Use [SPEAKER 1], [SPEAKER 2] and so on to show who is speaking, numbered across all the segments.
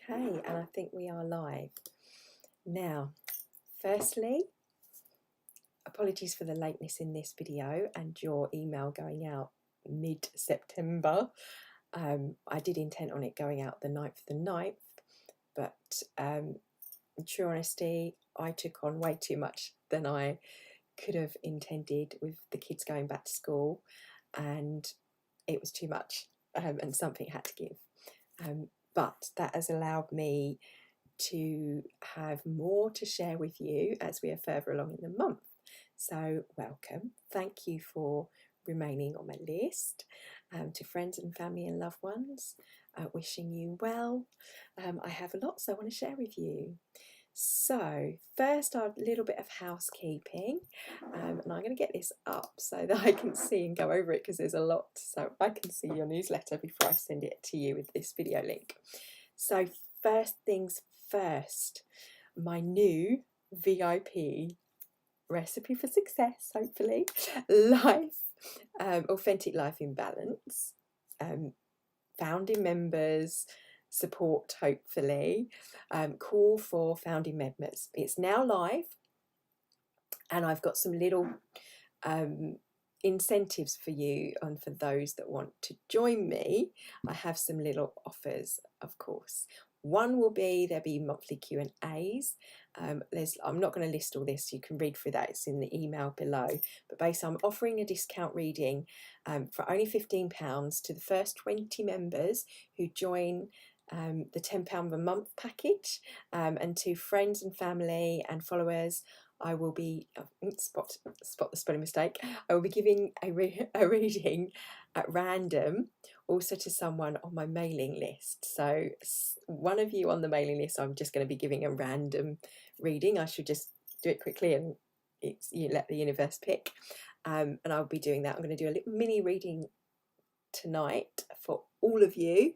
[SPEAKER 1] Okay, and I think we are live. Now, firstly, apologies for the lateness in this video and your email going out mid-September. I did intend on it going out the 9th of the 9th, but in true honesty, I took on way too much than I could have intended with the kids going back to school, and it was too much, and something had to give. But that has allowed me to have more to share with you as we are further along in the month. So welcome. Thank you for remaining on my list. To friends and family and loved ones, wishing you well. I have lots I want to share with you. So first, a little bit of housekeeping, and I'm going to get this up so that I can see and go over it because there's a lot, so I can see your newsletter before I send it to you with this video link. So first things first, my new VIP recipe for success, hopefully, authentic life in balance, founding members support, hopefully, call for founding members. It's now live, and I've got some little incentives for you and for those that want to join me. I have some little offers, of course. One will be there'll be monthly Q&As. I'm not going to list all this, you can read through that, it's in the email below. But basically, I'm offering a discount reading for only £15 to the first 20 members who join the £10 a month package, and to friends and family and followers I will be spot the spelling mistake. I will be giving a reading at random, also to someone on my mailing list. So one of you on the mailing list, I'm just going to be giving a random reading. I should just do it quickly, and you let the universe pick. And I'll be doing that. I'm going to do a little mini reading tonight for all of you.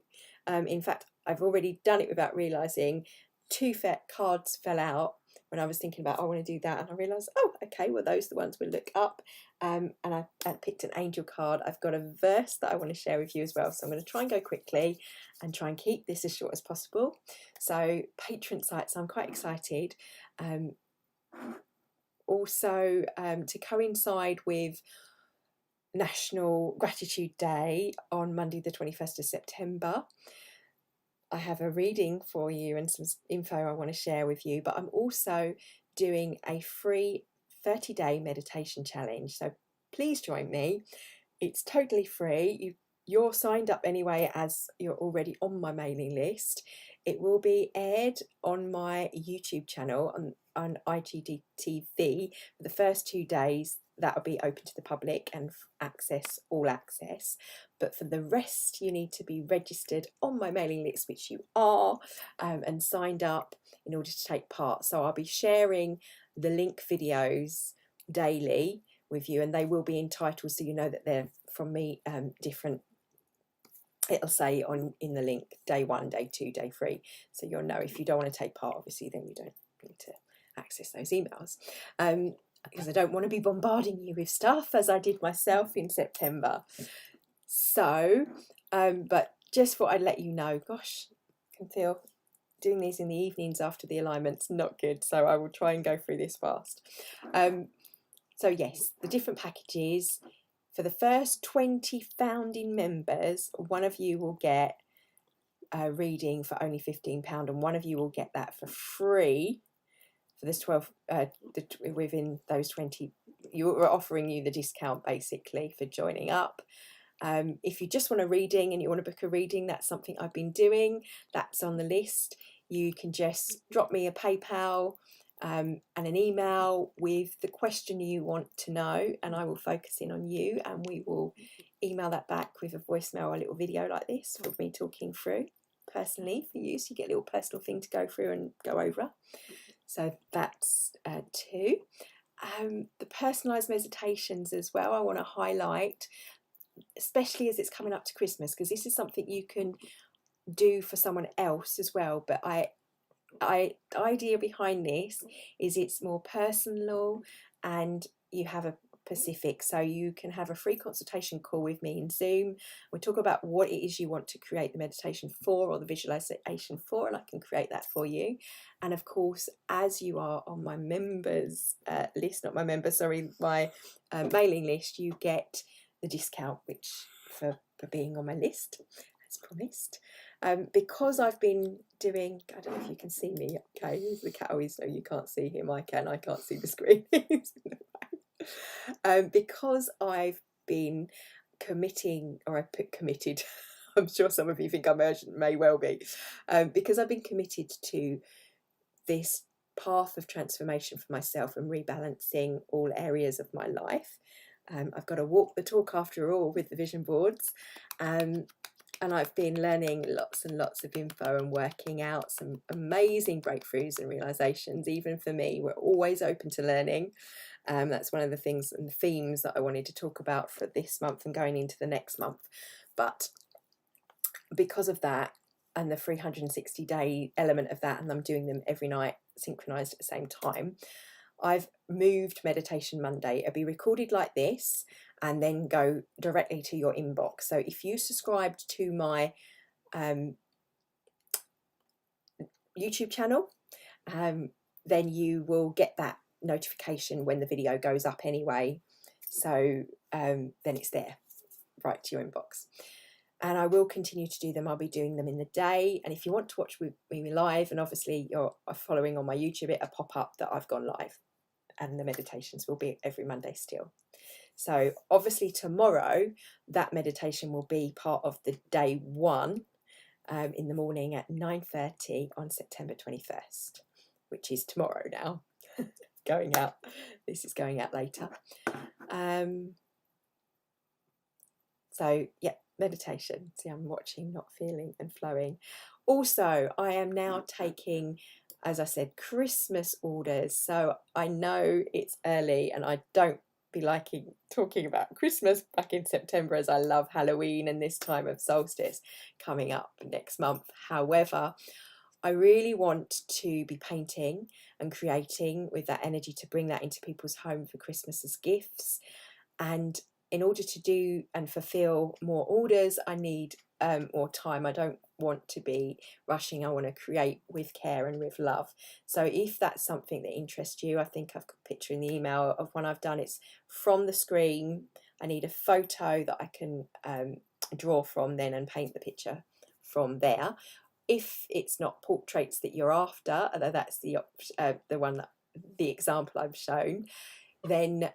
[SPEAKER 1] In fact, I've already done it without realising. 2 cards fell out when I was thinking about, I want to do that, and I realised, oh, okay, well, those are the ones we'll look up. And I picked an angel card. I've got a verse that I want to share with you as well, so I'm going to try and go quickly and try and keep this as short as possible. So patron sites, I'm quite excited. Also, to coincide with National Gratitude Day on Monday the 21st of September, I have a reading for you and some info I want to share with you, but I'm also doing a free 30-day meditation challenge. So please join me. It's totally free. You're signed up anyway, as you're already on my mailing list. It will be aired on my YouTube channel on IGTV for the first 2 days. That will be open to the public and all access. But for the rest, you need to be registered on my mailing list, which you are, and signed up in order to take part. So I'll be sharing the link videos daily with you, and they will be entitled, so you know that they're from me, different. It'll say in the link day 1, day 2, day 3. So you'll know. If you don't want to take part, obviously, then you don't need to access those emails. Because I don't want to be bombarding you with stuff, as I did myself in September. So, but just thought I'd let you know. Gosh, I can feel doing these in the evenings after the alignment's not good, so I will try and go through this fast. So yes, the different packages. For the first 20 founding members, one of you will get a reading for only £15, and one of you will get that for free. For this 12, within those 20, we're offering you the discount basically for joining up. If you just want a reading and you want to book a reading, that's something I've been doing. That's on the list. You can just drop me a PayPal and an email with the question you want to know, and I will focus in on you, and we will email that back with a voicemail or a little video like this with me talking through personally for you, so you get a little personal thing to go through and go over. So that's 2. The personalised meditations as well, I want to highlight, especially as it's coming up to Christmas, because this is something you can do for someone else as well. But the idea behind this is it's more personal, and you have a Pacific, so you can have a free consultation call with me in Zoom. We talk about what it is you want to create the meditation for or the visualization for, and I can create that for you. And of course, as you are on my members list, not my members, sorry, my mailing list, you get the discount, which for being on my list, as promised. Because I've been doing, I don't know if you can see me, okay, here's the cat. No, you can't see him, I can't see the screen. Because I've been committing, or I put committed, I'm sure some of you think I'm urgent, may well be, because I've been committed to this path of transformation for myself and rebalancing all areas of my life. I've got to walk the talk after all with the vision boards, and I've been learning lots and lots of info and working out some amazing breakthroughs and realizations. Even for me, we're always open to learning. That's one of the things and the themes that I wanted to talk about for this month and going into the next month. But because of that and the 360-day element of that, and I'm doing them every night synchronized at the same time, I've moved Meditation Monday. It'll be recorded like this and then go directly to your inbox. So if you subscribed to my YouTube channel, then you will get that notification when the video goes up anyway. So then it's there, right to your inbox. And I will continue to do them. I'll be doing them in the day. And if you want to watch me live, and obviously you're following on my YouTube, it'll pop up that I've gone live. And the meditations will be every Monday still. So obviously tomorrow, that meditation will be part of the day one in the morning at 9:30 on September 21st, which is tomorrow now. Going out. This is going out later. So yeah, meditation. See, I'm watching, not feeling, and flowing. Also, I am now taking, as I said, Christmas orders. So I know it's early and I don't be liking talking about Christmas back in September, as I love Halloween and this time of solstice coming up next month. However, I really want to be painting and creating with that energy to bring that into people's home for Christmas as gifts. And in order to do and fulfill more orders, I need more time. I don't want to be rushing. I want to create with care and with love. So if that's something that interests you, I think I've got a picture in the email of one I've done. It's from the screen. I need a photo that I can draw from then and paint the picture from there. If it's not portraits that you're after, although that's the one that the example I've shown, then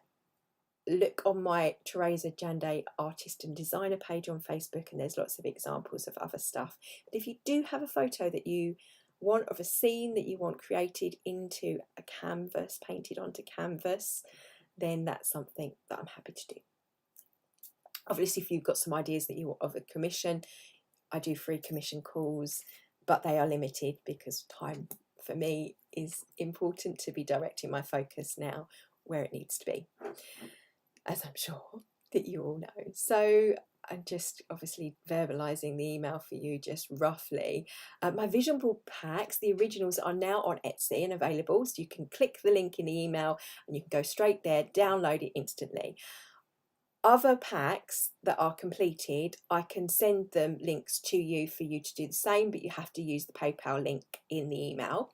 [SPEAKER 1] look on my Teresa Jande artist and designer page on Facebook, and there's lots of examples of other stuff. But if you do have a photo that you want of a scene that you want created into a canvas, painted onto canvas, then that's something that I'm happy to do. Obviously, if you've got some ideas that you want of a commission, I do free commission calls, but they are limited because time for me is important to be directing my focus now where it needs to be, as I'm sure that you all know. So I'm just obviously verbalizing the email for you just roughly. My vision board packs, the originals, are now on Etsy and available, so you can click the link in the email and you can go straight there, download it instantly. Other packs that are completed, I can send them links to you for you to do the same, but you have to use the PayPal link in the email.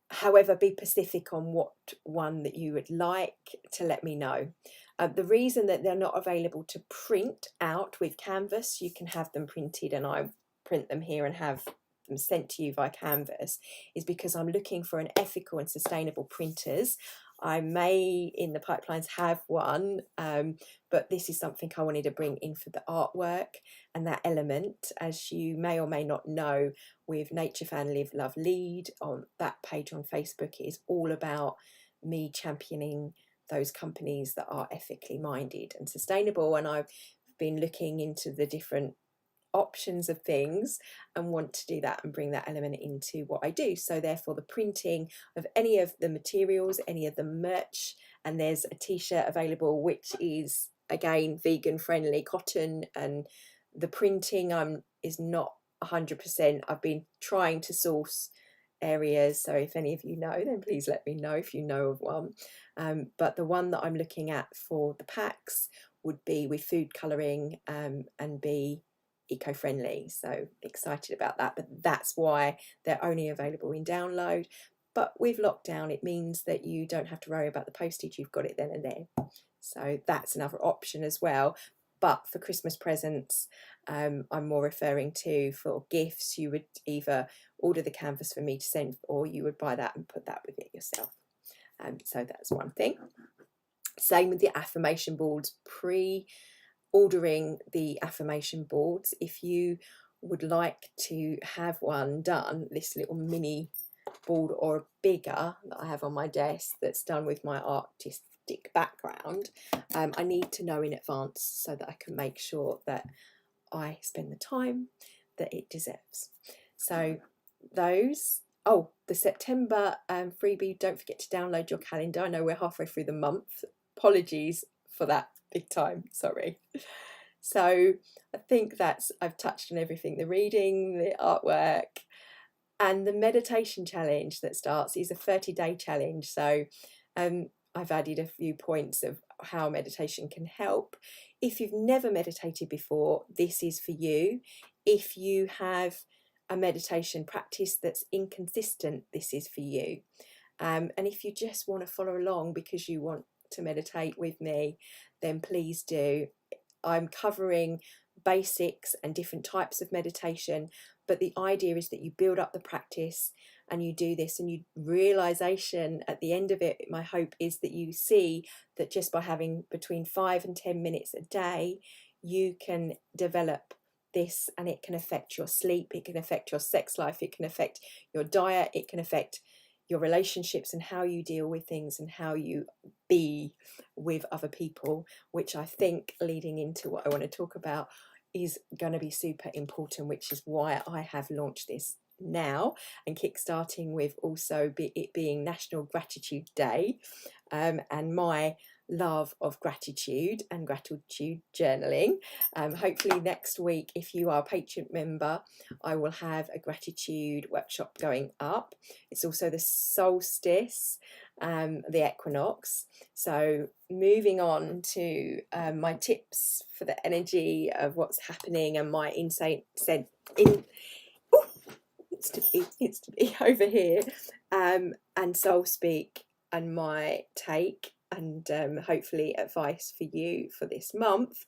[SPEAKER 1] However, be specific on what one that you would like to let me know. The reason that they're not available to print out with Canvas, you can have them printed and I print them here and have them sent to you via Canvas, is because I'm looking for an ethical and sustainable printers. I may in the pipelines have one, but this is something I wanted to bring in for the artwork and that element. As you may or may not know, with Nature Fan Live Love Lead on that page on Facebook, it is all about me championing those companies that are ethically minded and sustainable. And I've been looking into the different options of things and want to do that and bring that element into what I do. So therefore the printing of any of the materials, any of the merch, and there's a t-shirt available which is again vegan friendly cotton, and the printing is not 100%. I've been trying to source areas, so if any of you know, then please let me know if you know of one. But the one that I'm looking at for the packs would be with food colouring and be eco-friendly, so excited about that. But that's why they're only available in download. But with lockdown, it means that you don't have to worry about the postage, you've got it then and there. So that's another option as well. But for Christmas presents, I'm more referring to for gifts, you would either order the canvas for me to send, or you would buy that and put that with it yourself. So that's one thing. Same with the affirmation boards. Pre-ordering the affirmation boards, if you would like to have one done, this little mini board or a bigger that I have on my desk that's done with my artistic background, I need to know in advance so that I can make sure that I spend the time that it deserves. So those, oh, the September freebie, don't forget to download your calendar. I know we're halfway through the month. Apologies for that, big time, sorry. So I think I've touched on everything, the reading, the artwork, and the meditation challenge that starts is a 30-day challenge. So I've added a few points of how meditation can help. If you've never meditated before, this is for you. If you have a meditation practice that's inconsistent, this is for you. And if you just want to follow along because you want to meditate with me, then please do. I'm covering basics and different types of meditation, but the idea is that you build up the practice and you do this, and you realization at the end of it, my hope is that you see that just by having between 5 and 10 minutes a day, you can develop this, and it can affect your sleep, it can affect your sex life, it can affect your diet, it can affect your relationships and how you deal with things and how you be with other people, which I think, leading into what I want to talk about, is going to be super important, which is why I have launched this now, and kickstarting with also it being National Gratitude Day, and my love of gratitude and gratitude journaling. Hopefully next week, if you are a Patreon member, I will have a gratitude workshop going up. It's also the solstice, the equinox. So moving on to my tips for the energy of what's happening and my it's to be over here, and soul speak and my take, and hopefully advice for you for this month.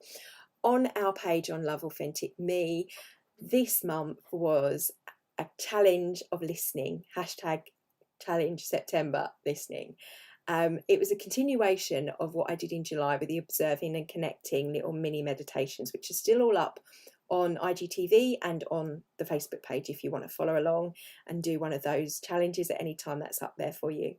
[SPEAKER 1] On our page on Love Authentic Me, this month was a challenge of listening, hashtag challenge September listening. It was a continuation of what I did in July with the observing and connecting little mini meditations, which are still all up on IGTV and on the Facebook page if you want to follow along and do one of those challenges at any time. That's up there for you.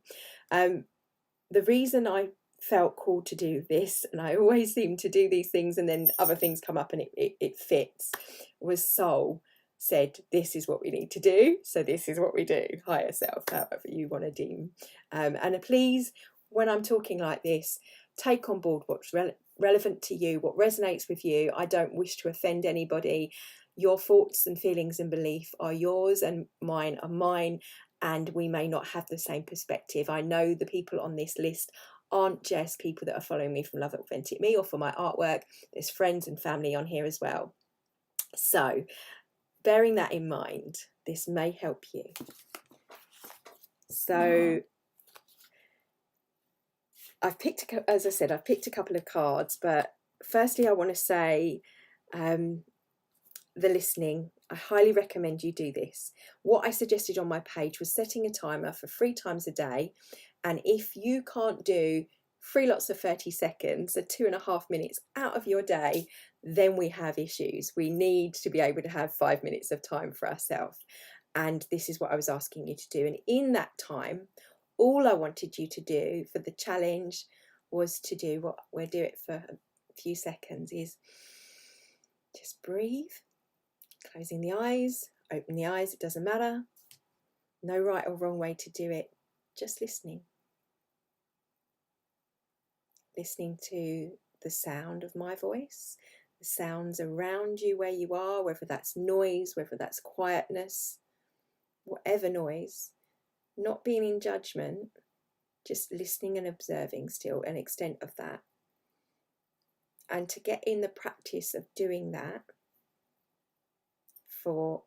[SPEAKER 1] The reason I felt called to do this, and I always seem to do these things and then other things come up and it fits, was Soul said this is what we need to do, so this is what we do. Higher self, however you want to deem. And please, when I'm talking like this, take on board what's relevant to you, what resonates with you. I don't wish to offend anybody. Your thoughts and feelings and belief are yours and mine are mine, and we may not have the same perspective. I know the people on this list aren't just people that are following me from Love Authentic Me or for my artwork. There's friends and family on here as well. So bearing that in mind, this may help you. So I've picked, as I said, I've picked a couple of cards, but firstly I want to say the listening. I highly recommend you do this. What I suggested on my page was setting a timer for 3 times a day, and if you can't do 3 lots of 30 seconds, so 2.5 minutes out of your day, then we have issues. We need to be able to have 5 minutes of time for ourselves, and this is what I was asking you to do. And in that time, all I wanted you to do for the challenge was to do what we'll do it for a few seconds, is just breathe, closing the eyes, open the eyes, it doesn't matter. No right or wrong way to do it, just listening. Listening to the sound of my voice, the sounds around you where you are, whether that's noise, whether that's quietness, whatever noise, not being in judgment, just listening and observing still an extent of that. And to get in the practice of doing that for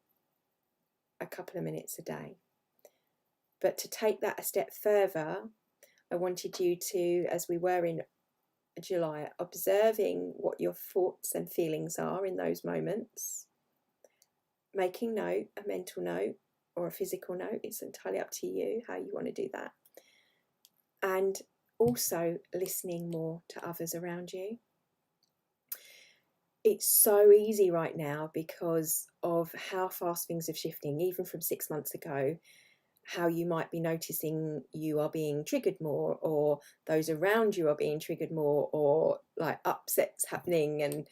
[SPEAKER 1] a couple of minutes a day. But to take that a step further, I wanted you to, as we were in July, observing what your thoughts and feelings are in those moments, making note, a mental note or a physical note. It's entirely up to you how you want to do that. And also listening more to others around you. It's so easy right now because of how fast things are shifting, even from 6 months ago, how you might be noticing you are being triggered more, or those around you are being triggered more, or like upsets happening and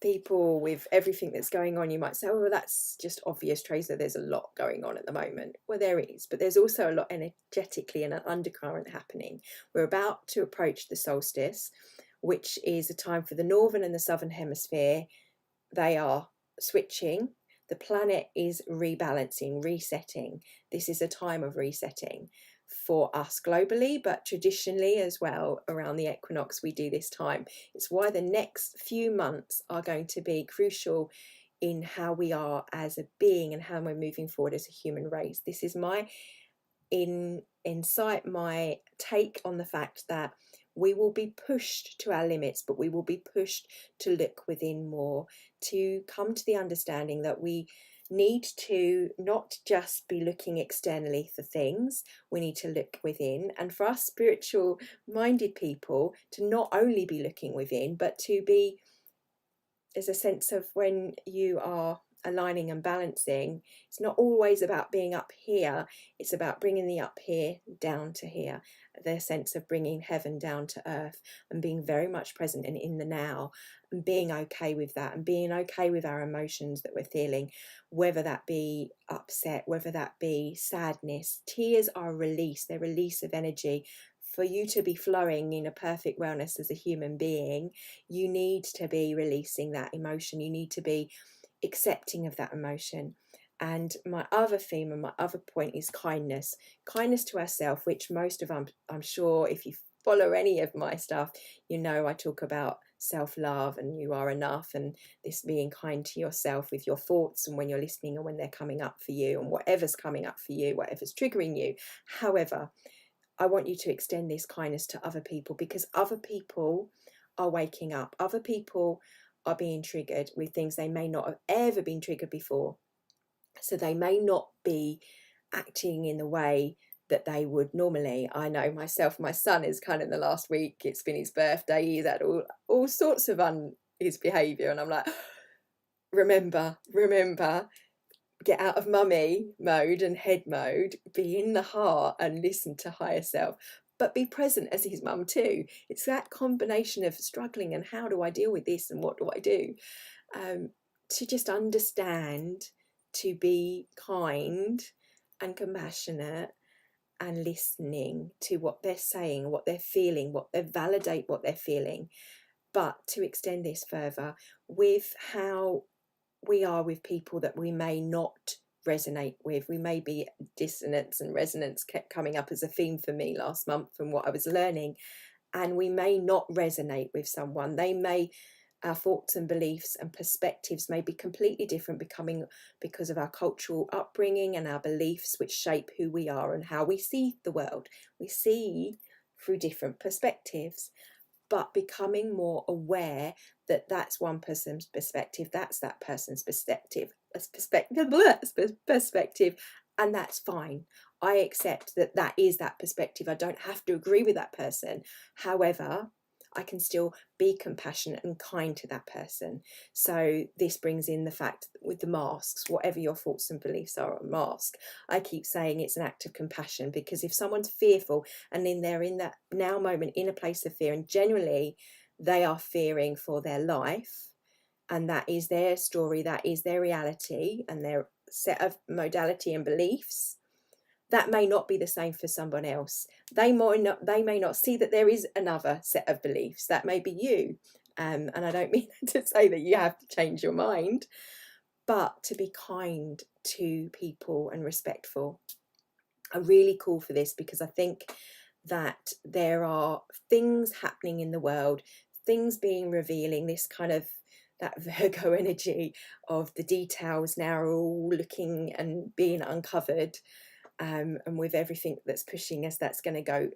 [SPEAKER 1] people with everything that's going on. You might say, oh, well, that's just obvious, Tracer, there's a lot going on at the moment. Well, there is, but there's also a lot energetically and an undercurrent happening. We're about to approach the solstice, which is a time for the northern and the southern hemisphere. They are switching. The planet is rebalancing, resetting. This is a time of resetting for us globally, but traditionally as well, around the equinox, we do this time. It's why the next few months are going to be crucial in how we are as a being and how we're moving forward as a human race. This is my insight, my take on the fact that we will be pushed to our limits, but we will be pushed to look within more, to come to the understanding that we need to not just be looking externally for things, we need to look within. And for us spiritual minded people, to not only be looking within, but to be, there's a sense of when you are aligning and balancing, it's not always about being up here, it's about bringing the up here down to here, the sense of bringing heaven down to earth and being very much present and in the now, and being okay with that, and being okay with our emotions that we're feeling, whether that be upset, whether that be sadness. Tears are a release, they're release of energy. For you to be flowing in a perfect wellness as a human being, you need to be releasing that emotion, you need to be accepting of that emotion. And my other theme and my other point is kindness to ourselves, which most of I'm sure if you follow any of my stuff, you know I talk about self-love and you are enough, and this being kind to yourself with your thoughts and when you're listening and when they're coming up for you and whatever's coming up for you, whatever's triggering you. However, I want you to extend this kindness to other people, because other people are waking up, other people are being triggered with things they may not have ever been triggered before. So they may not be acting in the way that they would normally. I know myself, my son is kind of in the last week, it's been his birthday, he's had all sorts of his behaviour, and I'm like, remember, get out of mummy mode and head mode, be in the heart and listen to higher self, but be present as his mum too. It's that combination of struggling and how do I deal with this and what do I do, to just understand, to be kind and compassionate and listening to what they're saying, what they're feeling, what they validate what they're feeling, but to extend this further with how we are with people that we may not resonate with. We may be dissonance, and resonance kept coming up as a theme for me last month from what I was learning, and we may not resonate with someone. Our thoughts and beliefs and perspectives may be completely different, because of our cultural upbringing and our beliefs, which shape who we are and how we see the world. We see through different perspectives, but becoming more aware that that's one person's perspective, that's that person's perspective, and that's fine. I accept that that is that perspective. I don't have to agree with that person. However, I can still be compassionate and kind to that person. So this brings in the fact that with the masks, whatever your thoughts and beliefs are on mask, I keep saying it's an act of compassion, because if someone's fearful and they're in that now moment in a place of fear, and generally they are fearing for their life, and that is their story, that is their reality and their set of modality and beliefs, that may not be the same for someone else. They may not see that there is another set of beliefs. That may be you. And I don't mean to say that you have to change your mind, but to be kind to people and respectful. I really call for this because I think that there are things happening in the world, things being revealing, this kind of that Virgo energy of the details now are all looking and being uncovered, and with everything that's pushing us, that's going to go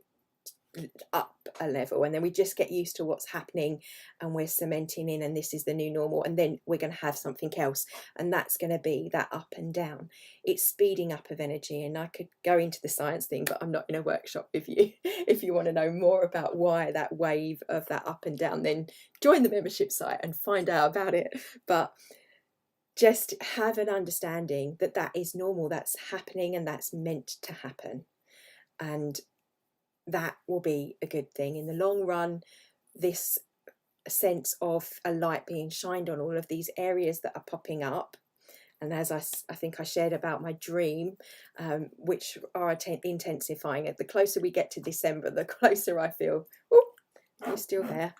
[SPEAKER 1] up a level, and then we just get used to what's happening and we're cementing in, and this is the new normal, and then we're going to have something else, and that's going to be that up and down. It's speeding up of energy, and I could go into the science thing, but I'm not in a workshop with you. If you want to know more about why that wave of that up and down, then join the membership site and find out about it. But just have an understanding that that is normal, that's happening, and that's meant to happen, and that will be a good thing in the long run. This sense of a light being shined on all of these areas that are popping up, and as I think I shared about my dream, which are intensifying. The closer we get to December, the closer I feel. Oh, you're still there.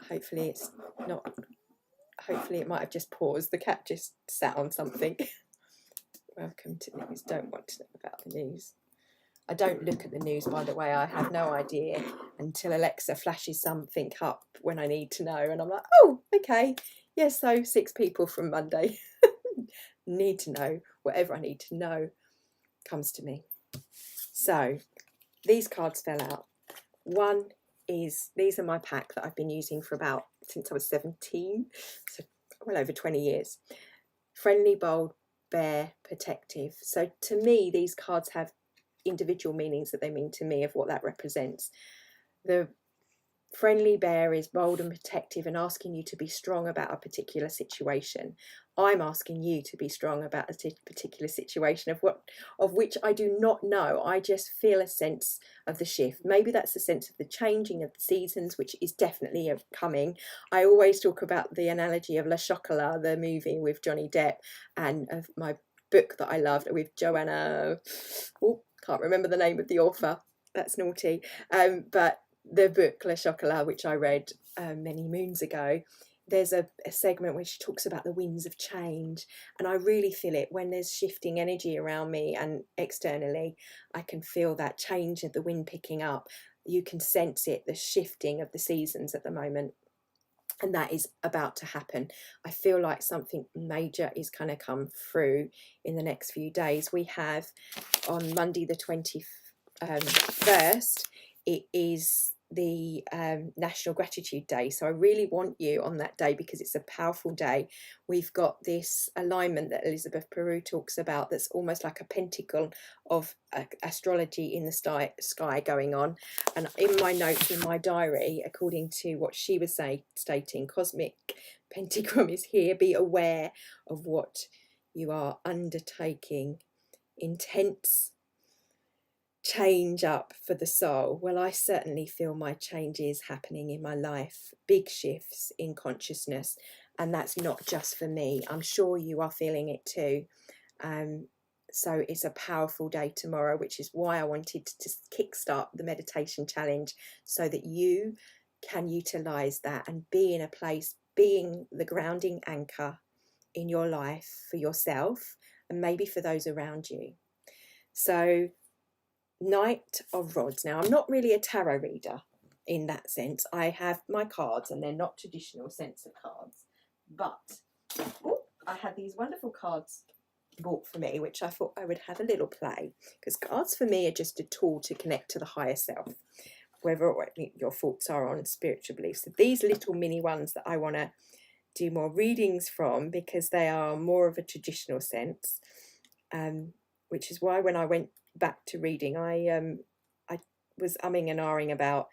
[SPEAKER 1] Hopefully it's not. Hopefully it might have just paused. The cat just sat on something. Welcome to news. Don't want to know about the news. I don't look at the news, by the way. I have no idea until Alexa flashes something up when I need to know. And I'm like, oh, okay. Yes, so 6 people from Monday need to know. Whatever I need to know comes to me. So these cards fell out. One is, these are my pack that I've been using for about, since I was 17. So well over 20 years. Friendly, bold, bear, protective. So to me, these cards have individual meanings that they mean to me of what that represents. The friendly bear is bold and protective and asking you to be strong about a particular situation. I'm asking you to be strong about a particular situation of which I do not know. I just feel a sense of the shift. Maybe that's the sense of the changing of the seasons, which is definitely coming. I always talk about the analogy of Le Chocolat, the movie with Johnny Depp, and of my book that I loved with Joanna, can't remember the name of the author, that's naughty, but the book Le Chocolat, which I read many moons ago, there's a segment where she talks about the winds of change, and I really feel it when there's shifting energy around me and externally. I can feel that change of the wind picking up. You can sense it, the shifting of the seasons at the moment, and that is about to happen. I feel like something major is going to come through in the next few days. We have on Monday the 21st, it is the National Gratitude Day. So I really want you on that day, because it's a powerful day. We've got this alignment that Elizabeth Peru talks about that's almost like a pentacle of astrology in the sky going on. And in my notes in my diary, according to what she was stating, cosmic pentagram is here. Be aware of what you are undertaking. Intense change up for the soul. Well, I certainly feel my changes happening in my life, big shifts in consciousness, and that's not just for me. I'm sure you are feeling it too. So it's a powerful day tomorrow, which is why I wanted to kickstart the meditation challenge, so that you can utilize that and be in a place, being the grounding anchor in your life for yourself and maybe for those around you. So Knight of Rods. Now, I'm not really a tarot reader in that sense. I have my cards, and they're not traditional sense of cards. But I had these wonderful cards bought for me, which I thought I would have a little play, because cards for me are just a tool to connect to the higher self, whether your thoughts are on spiritual beliefs. So these little mini ones that I want to do more readings from, because they are more of a traditional sense, which is why when I went back to reading, I was umming and ahhing about,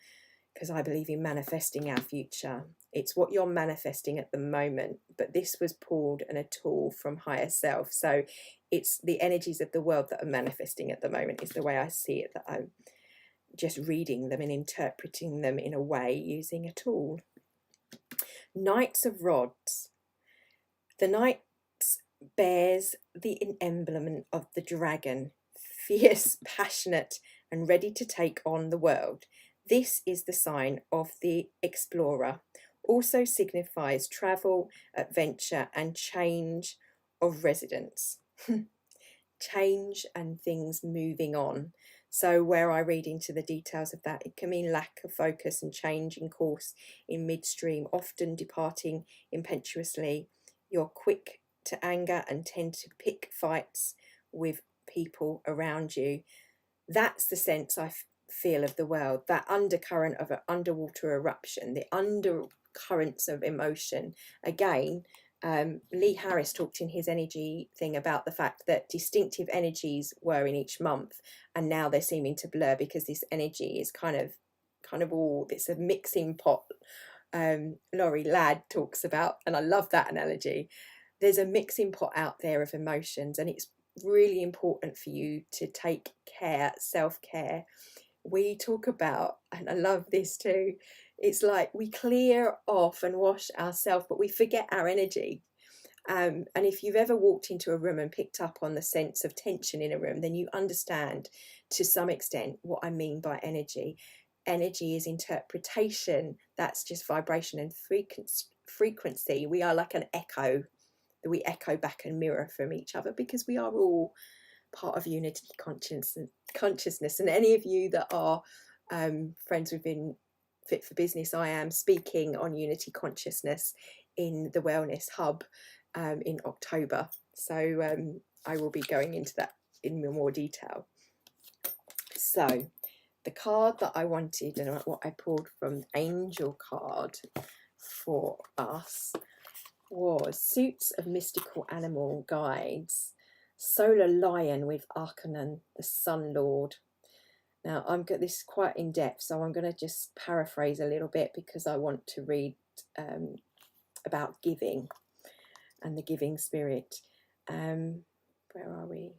[SPEAKER 1] because I believe in manifesting our future. It's what you're manifesting at the moment, but this was pulled and a tool from higher self. So it's the energies of the world that are manifesting at the moment, is the way I see it, that I'm just reading them and interpreting them in a way using a tool. Knights of Rods. The Knight bears the emblem of the dragon, fierce, passionate, and ready to take on the world. This is the sign of the explorer. Also signifies travel, adventure, and change of residence. change and things moving on. So where I read into the details of that, it can mean lack of focus and change in course in midstream, often departing impetuously. You're quick to anger and tend to pick fights with people around you. That's the sense I feel of the world, that undercurrent of an underwater eruption, the undercurrents of emotion. Again, Lee Harris talked in his energy thing about the fact that distinctive energies were in each month, and now they're seeming to blur because this energy is kind of all, it's a mixing pot. Laurie Ladd talks about, and I love that analogy, there's a mixing pot out there of emotions, and it's really important for you to take care, self-care. We talk about, and I love this too, it's like we clear off and wash ourselves, but we forget our energy. And if you've ever walked into a room and picked up on the sense of tension in a room, then you understand to some extent what I mean by energy. Energy is interpretation, that's just vibration and frequency. We are like an echo, that we echo back and mirror from each other, because we are all part of unity consciousness. And any of you that are friends within Fit for Business, I am speaking on unity consciousness in the Wellness Hub in October, so I will be going into that in more detail. So the card that I wanted, and what I pulled from the Angel card for us, was Suits of Mystical Animal Guides, Solar Lion with Arcanon, the Sun Lord. Now, I'm got this quite in depth, so I'm going to just paraphrase a little bit, because I want to read about giving and the giving spirit. Where are we?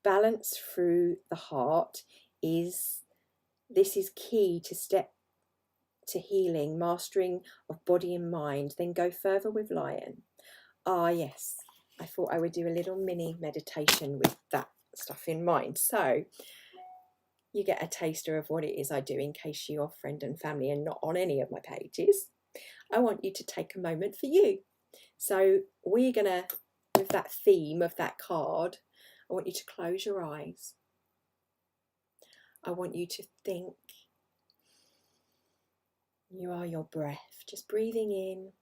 [SPEAKER 1] Balance through the heart this is key to step to healing, mastering of body and mind. Then go further with Lion. Ah, yes, I thought I would do a little mini meditation with that stuff in mind. So you get a taster of what it is I do, in case you're friend and family and not on any of my pages. I want you to take a moment for you. So we're going to, with that theme of that card, I want you to close your eyes. I want you to think you are your breath, just breathing in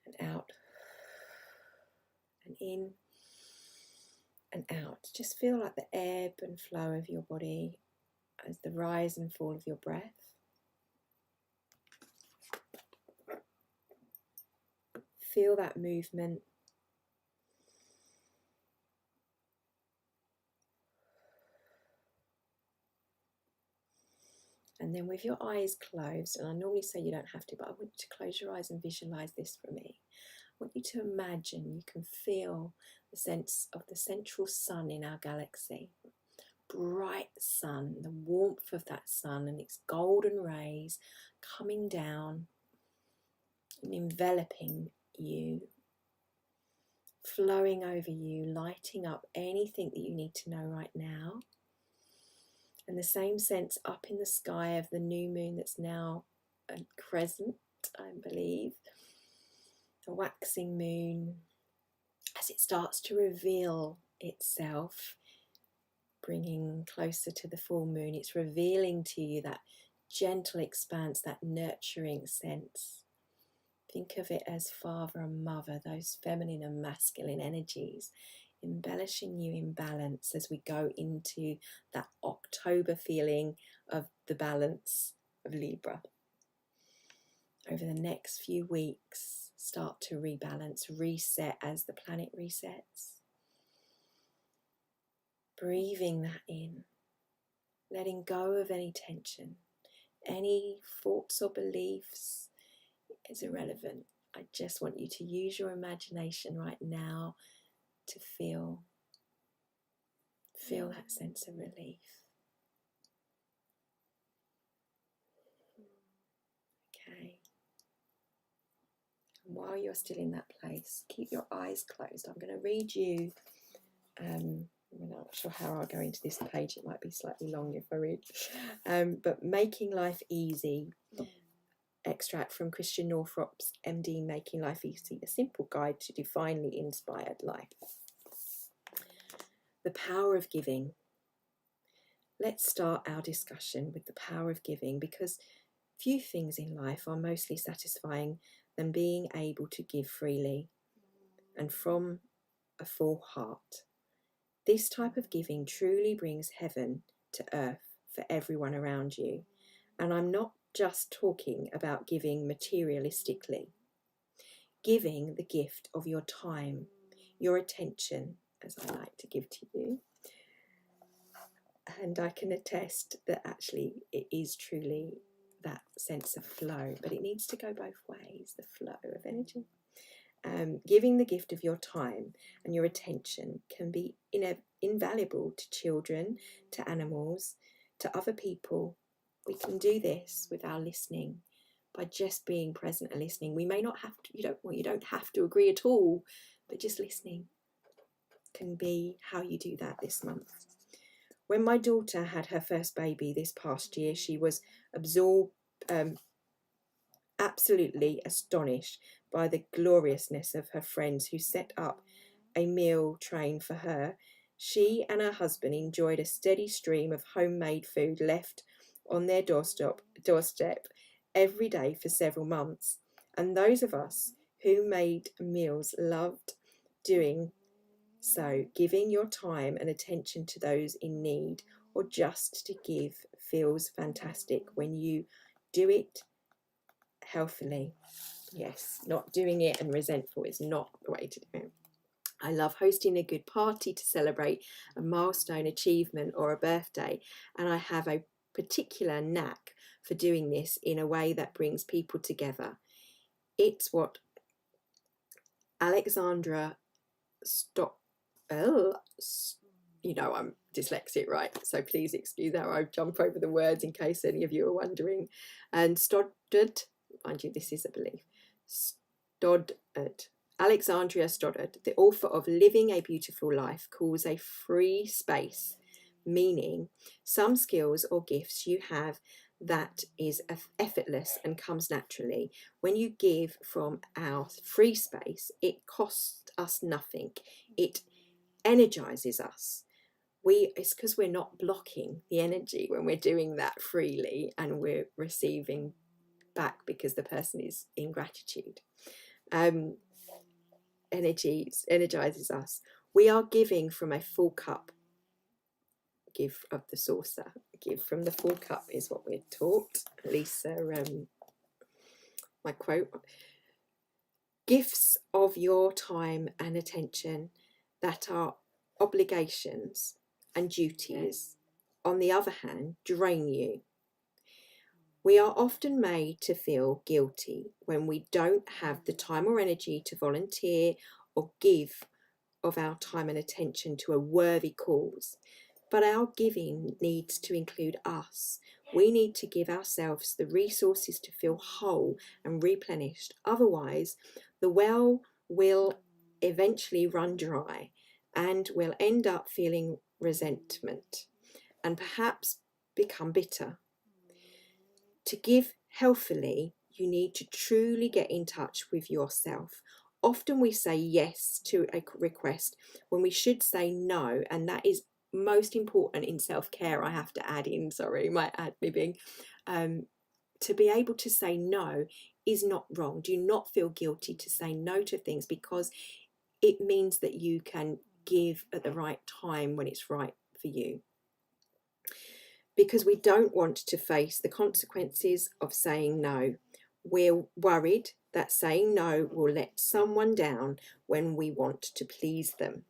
[SPEAKER 1] and out, and in and out. Just feel like the ebb and flow of your body as the rise and fall of your breath. Feel that movement. And then with your eyes closed, and I normally say you don't have to, but I want you to close your eyes and visualize this for me. I want you to imagine, you can feel the sense of the central sun in our galaxy. Bright sun, the warmth of that sun and its golden rays coming down and enveloping you, flowing over you, lighting up anything that you need to know right now. And the same sense up in the sky of the new moon that's now a crescent, I believe, a waxing moon, as it starts to reveal itself, bringing closer to the full moon. It's revealing to you that gentle expanse, that nurturing sense. Think of it as father and mother, those feminine and masculine energies, embellishing you in balance as we go into that October feeling of the balance of Libra. Over the next few weeks, start to rebalance, reset as the planet resets. Breathing that in, letting go of any tension, any thoughts or beliefs is irrelevant. I just want you to use your imagination right now to feel that sense of relief. Okay. And while you're still in that place, keep your eyes closed. I'm going to read you, I'm not sure how I'll go into this page, it might be slightly long if I read, but Making Life Easy, extract from Christian Northrup's MD Making Life Easy, a simple guide to divinely inspired life. The power of giving. Let's start our discussion with the power of giving, because few things in life are mostly satisfying than being able to give freely and from a full heart. This type of giving truly brings heaven to earth for everyone around you. And I'm not just talking about giving materialistically. Giving the gift of your time, your attention, as I like to give to you. And I can attest that actually it is truly that sense of flow, but it needs to go both ways, the flow of energy. Giving the gift of your time and your attention can be invaluable to children, to animals, to other people. We can do this with our listening, by just being present and listening. We may not have to, you don't have to agree at all, but just listening can be how you do that this month. When my daughter had her first baby this past year, she was absolutely astonished by the gloriousness of her friends who set up a meal train for her. She and her husband enjoyed a steady stream of homemade food left on their doorstep every day for several months. And those of us who made meals loved doing so. Giving your time and attention to those in need, or just to give, feels fantastic when you do it healthily. Yes, not doing it and resentful is not the way to do it. I love hosting a good party to celebrate a milestone achievement or a birthday, and I have a particular knack for doing this in a way that brings people together. It's what Alexandra I'm dyslexic, right? So please excuse how I jump over the words in case any of you are wondering. And Stoddard, mind you, this is a belief. Alexandria Stoddard, the author of Living a Beautiful Life, calls a free space, meaning some skills or gifts you have that is effortless and comes naturally. When you give from our free space, it costs us nothing. It energizes us. It's because we're not blocking the energy when we're doing that freely, and we're receiving back because the person is in gratitude. Energizes us. We are giving from a full cup. Give of the saucer. Give from the full cup is what we're taught. Lisa, my quote. Gifts of your time and attention that are obligations and duties, on the other hand, drain you. We are often made to feel guilty when we don't have the time or energy to volunteer or give of our time and attention to a worthy cause. But our giving needs to include us. We need to give ourselves the resources to feel whole and replenished. Otherwise, the well will eventually run dry, and we'll end up feeling resentment and perhaps become bitter. To give healthily, you need to truly get in touch with yourself. Often we say yes to a request when we should say no, and that is most important in self-care. I have to add in, my ad-libbing. To be able to say no is not wrong. Do not feel guilty to say no to things, because it means that you can give at the right time when it's right for you. Because we don't want to face the consequences of saying no. We're worried that saying no will let someone down when we want to please them.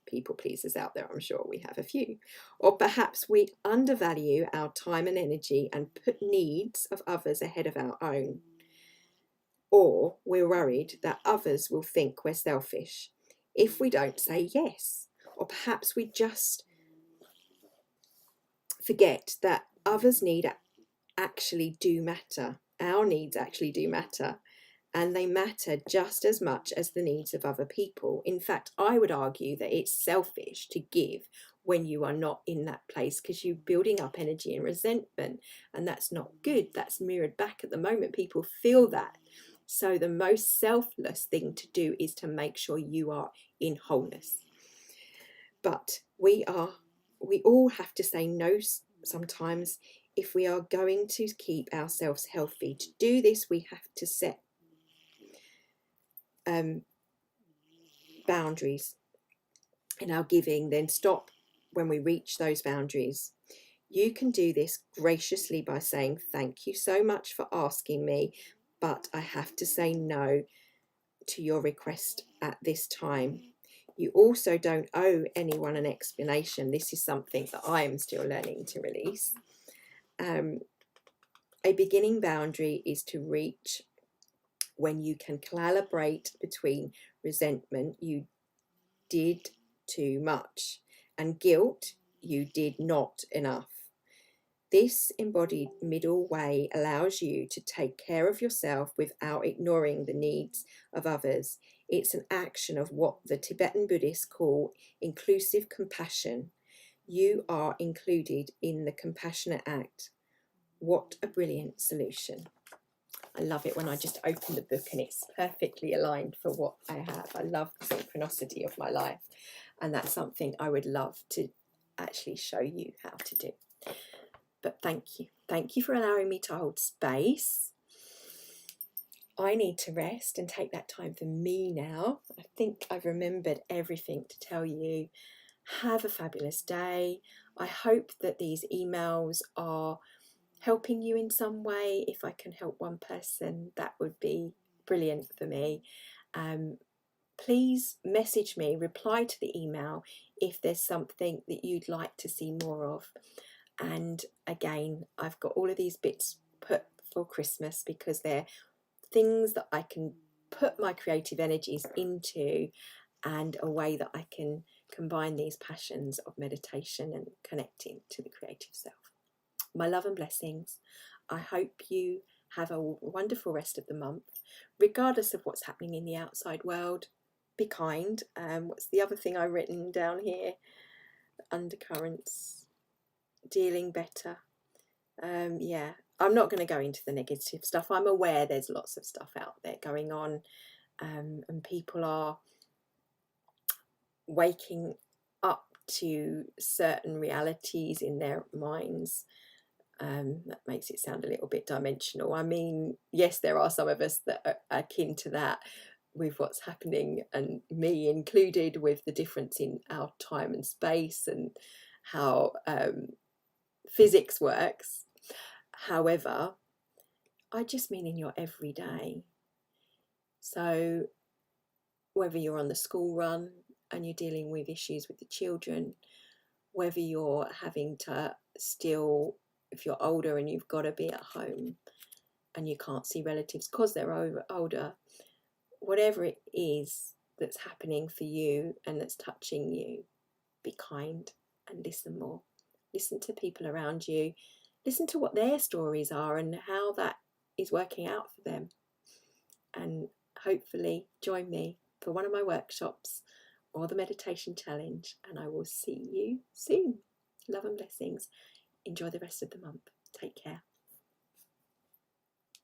[SPEAKER 1] People pleasers out there, I'm sure we have a few. Or perhaps we undervalue our time and energy and put needs of others ahead of our own. Or we're worried that others will think we're selfish if we don't say yes. Or perhaps we just forget that others' needs actually do matter. Our needs actually do matter, and they matter just as much as the needs of other people. In fact, I would argue that it's selfish to give when you are not in that place, because you're building up energy and resentment, and that's not good. That's mirrored back at the moment. People feel that. So the most selfless thing to do is to make sure you are in wholeness. But we all have to say no sometimes if we are going to keep ourselves healthy. To do this, we have to set boundaries in our giving, then stop when we reach those boundaries. You can do this graciously by saying, thank you so much for asking me, but I have to say no to your request at this time. You also don't owe anyone an explanation. This is something that I am still learning to release. A beginning boundary is to reach when you can calibrate between resentment, you did too much, and guilt, you did not enough. This embodied middle way allows you to take care of yourself without ignoring the needs of others. It's an action of what the Tibetan Buddhists call inclusive compassion. You are included in the compassionate act. What a brilliant solution. I love it when I just open the book and it's perfectly aligned for what I have. I love the synchronicity of my life, and that's something I would love to actually show you how to do. But thank you. Thank you for allowing me to hold space. I need to rest and take that time for me now. I think I've remembered everything to tell you. Have a fabulous day. I hope that these emails are helping you in some way. If I can help one person, that would be brilliant for me. Please message me, reply to the email if there's something that you'd like to see more of. And again, I've got all of these bits put for Christmas because they're things that I can put my creative energies into, and a way that I can combine these passions of meditation and connecting to the creative self. My love and blessings. I hope you have a wonderful rest of the month, regardless of what's happening in the outside world. Be kind. What's the other thing I've written down here? Undercurrents. Dealing better. Yeah, I'm not going to go into the negative stuff. I'm aware there's lots of stuff out there going on, and people are waking up to certain realities in their minds. That makes it sound a little bit dimensional. I mean, yes, there are some of us that are akin to that with what's happening, and me included, with the difference in our time and space and how physics works. However, I just mean in your everyday. So whether you're on the school run and you're dealing with issues with the children, whether you're having to still, if you're older and you've got to be at home and you can't see relatives because they're older, whatever it is that's happening for you and that's touching you, be kind and listen more. Listen to people around you. Listen to what their stories are and how that is working out for them. And hopefully join me for one of my workshops or the meditation challenge, and I will see you soon. Love and blessings. Enjoy the rest of the month. Take care.